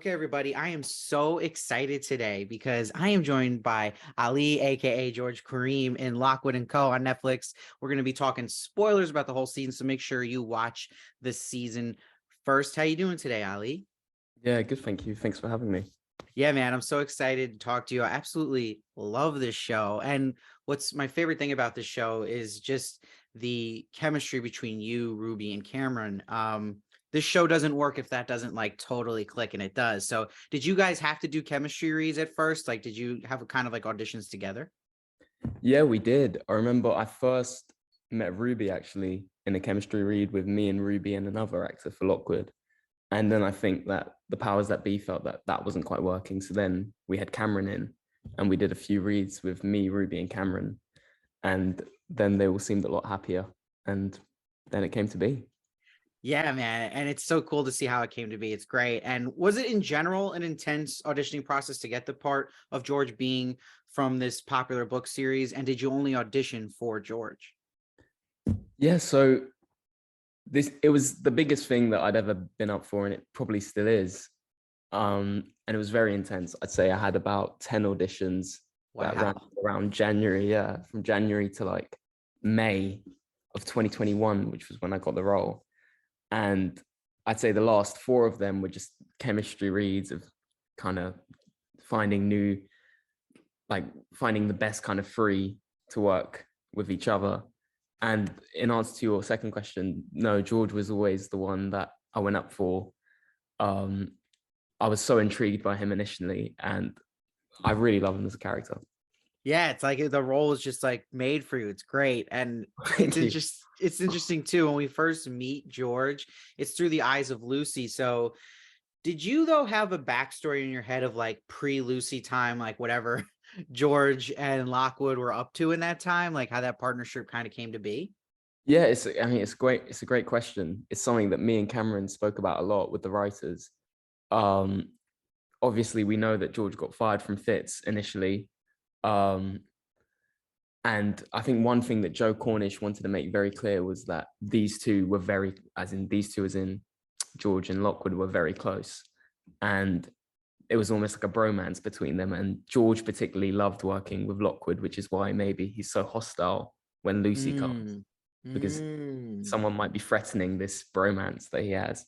Okay, everybody, I am so excited today because I am joined by Ali, aka George Kareem, in Lockwood Co on Netflix. We're going to be talking spoilers about the whole season, so make sure you watch this season first. How you doing today, Ali? Yeah, good. Thank you. Thanks for having me. Yeah, man, I'm so excited to talk to you. I absolutely love this show. And what's my favorite thing about this show is just the chemistry between you, Ruby, and Cameron. This show doesn't work if that doesn't like totally click, and it does. So did you guys have to do chemistry reads at first? Like, did you have a kind of like auditions together? Yeah, we did. I remember I first met Ruby actually in a chemistry read with me and Ruby and another actor for Lockwood. And then I think that the powers that be felt that that wasn't quite working. So then we had Cameron in and we did a few reads with me, Ruby, and Cameron. And then they all seemed a lot happier. And then it came to be. Yeah, man. And it's so cool to see how it came to be. It's great. And was it in general an intense auditioning process to get the part of George being from this popular book series? And did you only audition for George? Yeah, so it was the biggest thing that I'd ever been up for, and it probably still is. And it was very intense. I'd say I had about 10 auditions that ran Wow. around January, from January to like May of 2021, which was when I got the role. And I'd say the last four of them were just chemistry reads of kind of finding finding the best kind of three to work with each other. And in answer to your second question, no, George was always the one that I went up for. I was so intrigued by him initially, and I really love him as a character. Yeah, it's like the role is just like made for you. It's great. And Thank you. it's interesting too. When we first meet George, it's through the eyes of Lucy. So did you though have a backstory in your head of like pre-Lucy time, like whatever George and Lockwood were up to in that time, like how that partnership kind of came to be? Yeah, it's great. It's a great question. It's something that me and Cameron spoke about a lot with the writers. Um, Obviously, we know that George got fired from Fitz initially. Um, and I think one thing that Joe Cornish wanted to make very clear was that these two were as in George and Lockwood were very close. And it was almost like a bromance between them. And George particularly loved working with Lockwood, which is why maybe he's so hostile when Lucy comes, Mm, because mm. someone might be threatening this bromance that he has.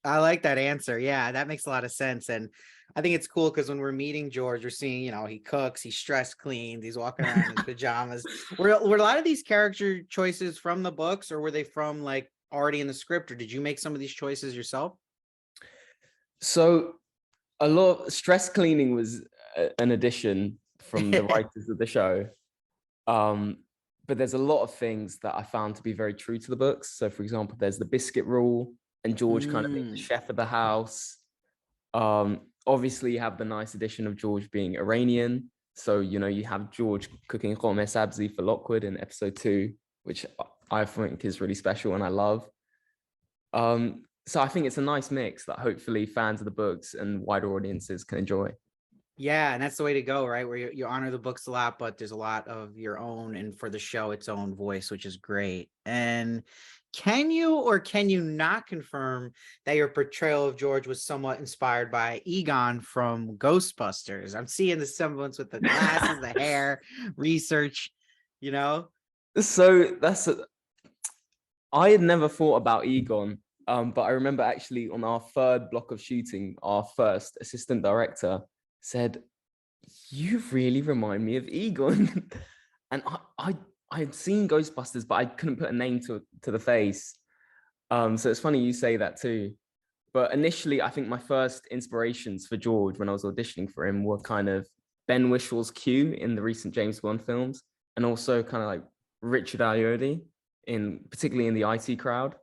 I like that answer. Yeah, that makes a lot of sense. And I think it's cool because when we're meeting George, we're seeing, he cooks, he's stress cleaned, he's walking around in his pajamas. Were a lot of these character choices from the books, or were they from like already in the script, or did you make some of these choices yourself? So a lot of stress cleaning was an addition from the writers of the show. But there's a lot of things that I found to be very true to the books. So for example, there's the biscuit rule, and George kind of being the Mm. chef of the house. Obviously you have the nice addition of George being Iranian. So, you have George cooking khome sabzi for Lockwood in episode 2, which I think is really special and I love. So I think it's a nice mix that hopefully fans of the books and wider audiences can enjoy. Yeah, and that's the way to go, right? Where you honor the books a lot, but there's a lot of your own, and for the show, its own voice, which is great. And can you or can you not confirm that your portrayal of George was somewhat inspired by Egon from Ghostbusters? I'm seeing the semblance with the glasses, the hair, research, you know? So I had never thought about Egon, but I remember actually on our third block of shooting, our first assistant director said, "You really remind me of Egon." And I had seen Ghostbusters, but I couldn't put a name to the face. So it's funny you say that too. But initially, I think my first inspirations for George when I was auditioning for him were kind of Ben Whishal's Q in the recent James Bond films, and also kind of like Richard Ayoade particularly in the IT Crowd.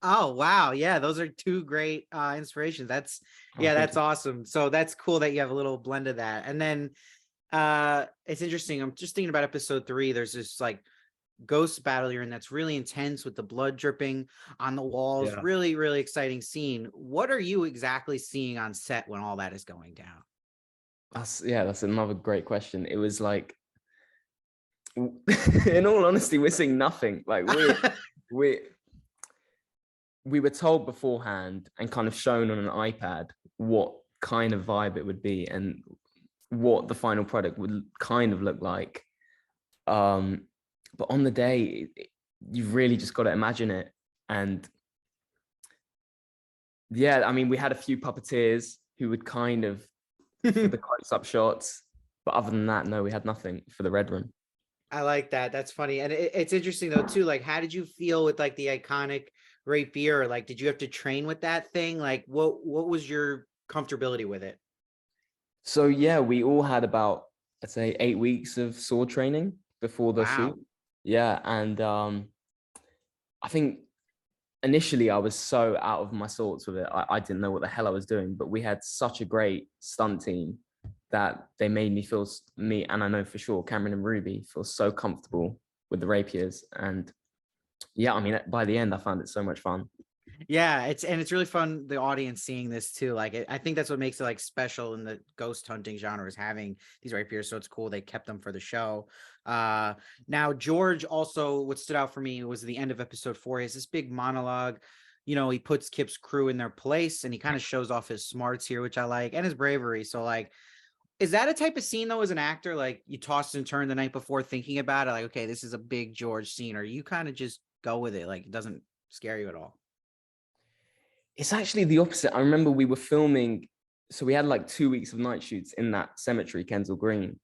Oh, wow. Yeah, those are two great inspirations. Oh, thank That's you. awesome. So that's cool that you have a little blend of that. And then it's interesting. I'm just thinking about episode 3. There's this like ghost battle here, and that's really intense with the blood dripping on the walls. Yeah. Really, really exciting scene. What are you exactly seeing on set when all that is going down? That's another great question. It was like, in all honesty, we're seeing nothing. Like we we were told beforehand and kind of shown on an iPad what kind of vibe it would be and what the final product would kind of look like. But on the day, you've really just got to imagine it. And yeah, I mean, we had a few puppeteers who would kind of for the close-up shots, but other than that, no, we had nothing for the red room. I like that. That's funny. And it's interesting though, too. Like, how did you feel with like the iconic rapier? Like, did you have to train with that thing? Like, what was your comfortability with it? So yeah, we all had about, I'd say, 8 weeks of sword training before the Wow. shoot. Yeah, and I think initially I was so out of my sorts with it. I didn't know what the hell I was doing, but we had such a great stunt team that they made me feel, me, and I know for sure Cameron and Ruby feel so comfortable with the rapiers. And yeah, I mean, by the end, I found it so much fun. Yeah, it's really fun, the audience seeing this too. Like, I think that's what makes it like special in the ghost hunting genre, is having these rapiers. So it's cool they kept them for the show. Now George, also what stood out for me was the end of episode 4. He has this big monologue. You know, he puts Kip's crew in their place and he kind of shows off his smarts here, which I like, and his bravery. So like, is that a type of scene though, as an actor, like you toss and turn the night before thinking about it, like, okay, this is a big George scene, or you kind of just go with it, like it doesn't scare you at all? It's actually the opposite. I remember we were filming, so we had like 2 weeks of night shoots in that cemetery, Kensal Green,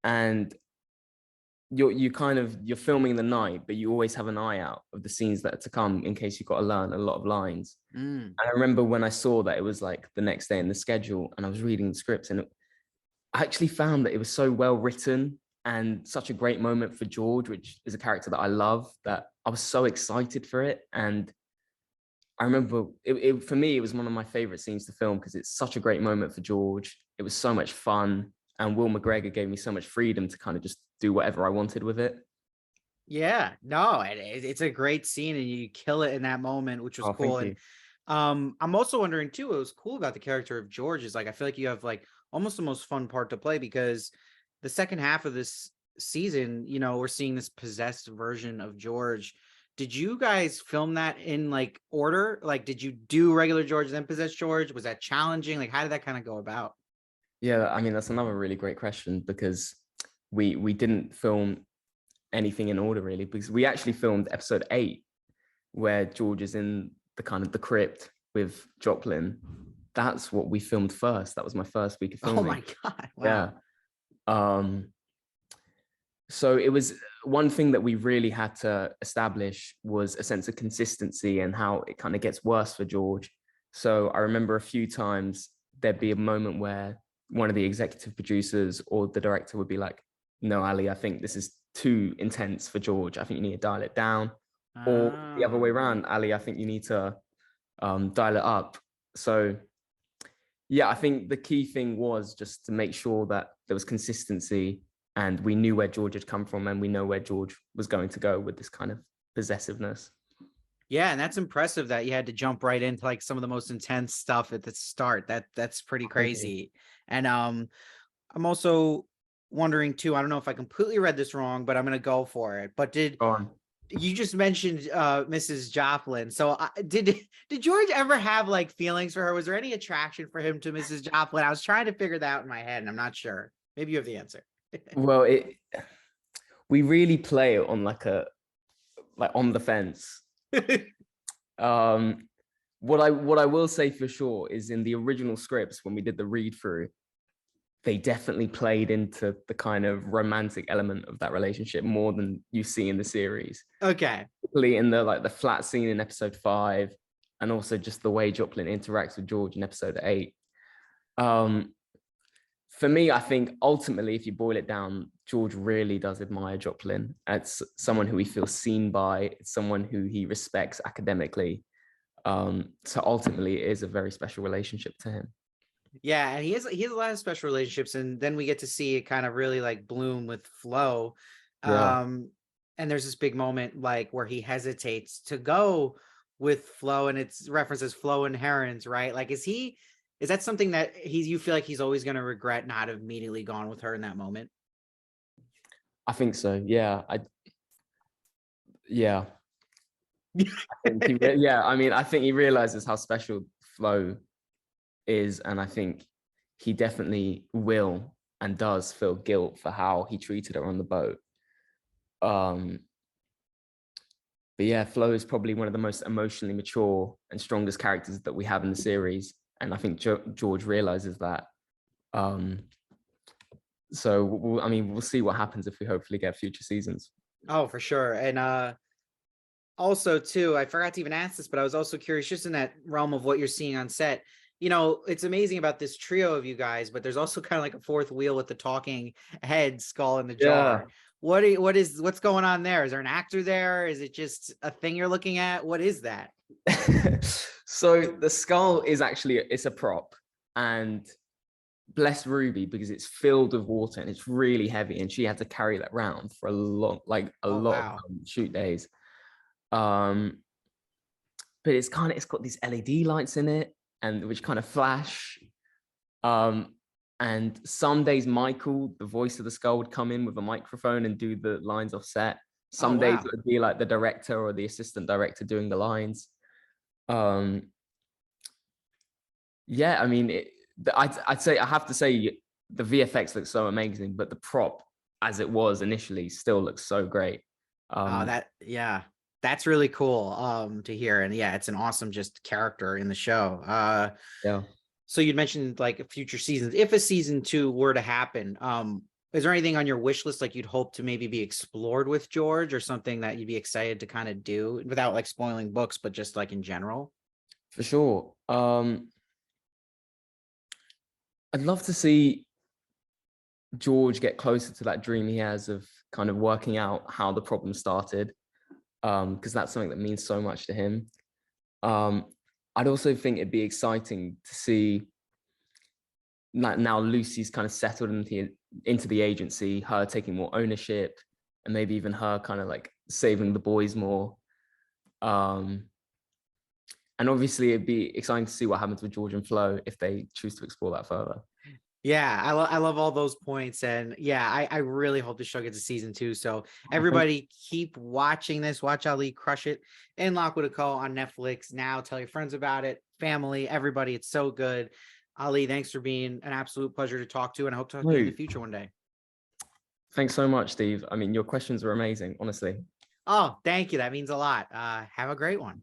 and you're filming the night, but you always have an eye out of the scenes that are to come in case you've got to learn a lot of lines. And I remember when I saw that it was like the next day in the schedule, and I was reading the scripts, and I actually found that it was so well written and such a great moment for George, which is a character that I love, that I was so excited for it. And I remember for me, it was one of my favorite scenes to film because it's such a great moment for George. It was so much fun. And Will McGregor gave me so much freedom to kind of just do whatever I wanted with it. Yeah, no, it's a great scene and you kill it in that moment, which was Oh, cool. thank And you. I'm also wondering too, what was cool about the character of George is like, I feel like you have like almost the most fun part to play, because the second half of this season, you know, we're seeing this possessed version of George. Did you guys film that in like order? Like, did you do regular George then possessed George? Was that challenging? Like, how did that kind of go about? Yeah, I mean, that's another really great question because we didn't film anything in order really, because we actually filmed episode 8 where George is in the kind of the crypt with Joplin. That's what we filmed first. That was my first week of filming. Oh my God. Yeah. Wow. So it was one thing that we really had to establish was a sense of consistency and how it kind of gets worse for George. So I remember a few times there'd be a moment where one of the executive producers or the director would be like, no, Ali, I think this is too intense for George. I think you need to dial it down. Or the other way around, Ali, I think you need to dial it up. So yeah, I think the key thing was just to make sure that there was consistency and we knew where George had come from and we know where George was going to go with this kind of possessiveness. Yeah, and that's impressive that you had to jump right into like some of the most intense stuff at the start. That's pretty crazy. And I'm also wondering too, I don't know if I completely read this wrong, but I'm gonna go for it. But did Go on. you just mentioned Mrs. Joplin? So did George ever have like feelings for her? Was there any attraction for him to Mrs. Joplin? I was trying to figure that out in my head, and I'm not sure. Maybe you have the answer. Well, we really play it on like on the fence. What I will say for sure is in the original scripts when we did the read through, they definitely played into the kind of romantic element of that relationship more than you see in the series. Okay. Particularly in the flat scene in episode 5, and also just the way Joplin interacts with George in episode 8. For me, I think ultimately, if you boil it down, George really does admire Joplin. It's someone who he feels seen by, it's someone who he respects academically. So ultimately, it is a very special relationship to him. Yeah, and he has a lot of special relationships, and then we get to see it kind of really like bloom with Flo. Yeah. And there's this big moment like where he hesitates to go with Flo, and it's references Flo and Herons, right? Like, is that something that you feel like he's always going to regret not have immediately gone with her in that moment? I think so. Yeah. Yeah. I think I mean, I think he realizes how special Flo is, and I think he definitely will and does feel guilt for how he treated her on the boat. But yeah, Flo is probably one of the most emotionally mature and strongest characters that we have in the series, and I think George realizes that. So we'll see what happens if we hopefully get future seasons. Oh, for sure. And also too, I forgot to even ask this, but I was also curious, just in that realm of what you're seeing on set. It's amazing about this trio of you guys, but there's also kind of like a fourth wheel with the talking head, skull in the jar. What's going on there? Is there an actor there? Is it just a thing you're looking at? What is that? So the skull is actually, it's a prop, and bless Ruby, because it's filled with water and it's really heavy, and she had to carry that around for a lot Wow. of shoot days. But it's got these LED lights in it, and which kind of flash. And some days Michael, the voice of the skull, would come in with a microphone and do the lines off set. Some days it would be like the director or the assistant director doing the lines. Yeah, I mean, I'd say, I have to say, the VFX looks so amazing, but the prop, as it was initially, still looks so great. That's really cool to hear. And yeah, it's an awesome just character in the show. Yeah. So you'd mentioned like future seasons. If a season 2 were to happen, is there anything on your wish list like you'd hope to maybe be explored with George, or something that you'd be excited to kind of do without like spoiling books, but just like in general? For sure. I'd love to see George get closer to that dream he has of kind of working out how the problem started, because that's something that means so much to him. I'd also think it'd be exciting to see, like, now Lucy's kind of settled into the agency, her taking more ownership, and maybe even her kind of like saving the boys more. And obviously it'd be exciting to see what happens with George and Flo if they choose to explore that further. Yeah, I love all those points. And yeah, I really hope the show gets a season 2. So everybody keep watching this. Watch Ali crush it in Lockwood Co on Netflix now. Tell your friends about it, family, everybody. It's so good. Ali, thanks for being an absolute pleasure to talk to, and I hope to talk to you in the future one day. Thanks so much, Steve. I mean, your questions were amazing, honestly. Oh, thank you. That means a lot. Have a great one.